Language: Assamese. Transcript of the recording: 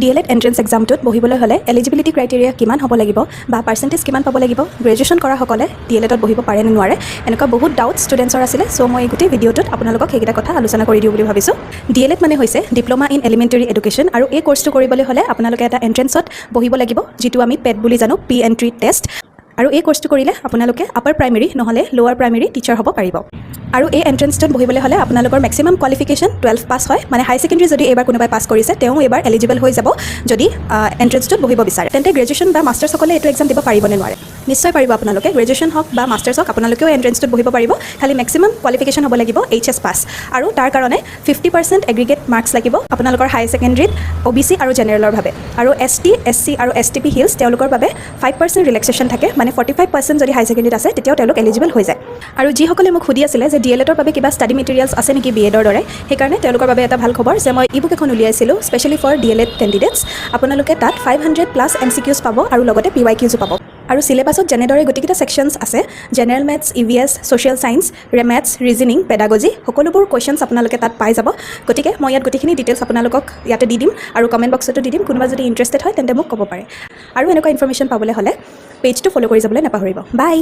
DLED এন্ট্ৰেন্স এক্সামটোত বহিবলৈ হ'লে এলিজিবিলিটি ক্ৰাইটেৰিয়া কিমান হ'ব লাগিব বা পাৰ্চেণ্টেজ কিমান পাব লাগিব, গ্ৰেজুৱেশ্যন কৰা সকলে DLEDত বহিব পাৰে নে নোৱাৰে, এনেকুৱা বহুত ডাউট ষ্টুডেণ্টছৰ আছিলে। চ' মই গোটেই ভিডিঅ'টোত আপোনালোকক সেইকেইটা কথা আলোচনা কৰি দিওঁ বুলি ভাবিছোঁ। DLED মানে হৈছে ডিপ্ল'মা ইন এলিমেণ্টেৰী এডুকেশ্যন, আৰু এই কোৰ্চটো কৰিবলৈ হ'লে আপোনালোকে এটা এন্ট্ৰেন্সত বহিব লাগিব, যিটো আমি পেট বুলি জানো, প্ৰি এণ্ট্ৰি টেষ্ট। আৰু এই কোৰ্চটো কৰিলে আপোনালোকে আপাৰ প্ৰাইমেৰী নহ'লে লোৱাৰ প্ৰাইমেৰী টিচাৰ হ'ব পাৰিব। আৰু এই এন্ট্ৰেন্সটোত বহিবলৈ হ'লে আপোনালোকৰ মেক্সিমাম কোৱালিফিকেশ্যন 12 পাছ হয়, মানে হাই ছেকেণ্ডেৰী যদি এইবাৰ কোনোবাই পাছ কৰিছে তেওঁ এইবাৰ এলিজিবল হৈ যাব যদি এন্ট্ৰেন্সটোত বহিব বিচাৰে। তেন্তে গ্ৰেজুৱেশ্যন বা মাষ্টাৰ্ছসকলে এইটো এক্সাম দিব পাৰিবনে নোৱাৰে? নিশ্চয় পাৰিব। আপোনালোকে গ্ৰেজুৱেশ্যন হওক বা মাষ্টাৰ্ছ হওক আপোনালোকেও এন্ট্ৰেন্সটোত বহিব পাৰিব। খালি মেক্সিমাম কোৱালিফিকেশ্যন হ'ব লাগিব HS পাছ, আৰু তাৰ কাৰণে 50% এগ্ৰিগেট মাৰ্কছ লাগিব আপোনালোকৰ হাই ছেকেণ্ডেৰীত OBC আৰু জেনেৰেলৰ বাবে। আৰু ST, SC আৰু STP হিলছ তেওঁলোকৰ বাবে 5% ৰিলেক্সেশ্যন থাকে, মানে 45% যদি হাই ছেকেণ্ডেৰীত আছে তেতিয়াও তেওঁলোক এলিজিবল হৈ যায়। আৰু যিসকলে মোক সুধি আছিলে যে DLEDৰ বাবে কিবা ষ্টাডি মেটেৰিয়েলছ আছে নেকি BEdৰ দৰে, সেইকাৰণে তেওঁলোকৰ বাবে এটা ভাল খবৰ যে মই ইবুক এখন উলিয়াইছিলোঁ স্পেচিয়েলি ফৰ DLED কেণ্ডিডেটছ। আপোনালোকে তাত 500+ MCQs পাব আৰু লগতে PYQs পাব। আৰু চিলেবাছত যেনেদৰে গোটেইকেইটা ছেকশ্যনছ আছে, general maths, EVS, social science, maths, reasoning, pedagogy, সকলোবোৰ কুৱেশ্যনছ আপোনালোকে তাত পাই যাব। গতিকে মই ইয়াত গোটেইখিনি ডিটেইলছ আপোনালোকক ইয়াতে দি দিম আৰু কমেণ্ট বক্সতো দি দিম। কোনোবা যদি ইণ্টাৰেষ্টেড হয় তেন্তে মোক ক'ব পাৰে। আৰু এনেকুৱা ইনফৰমেশ্যন পাবলৈ হ'লে পেজটো ফ'ল' কৰি যাবলৈ নাপাহৰিব। বাই।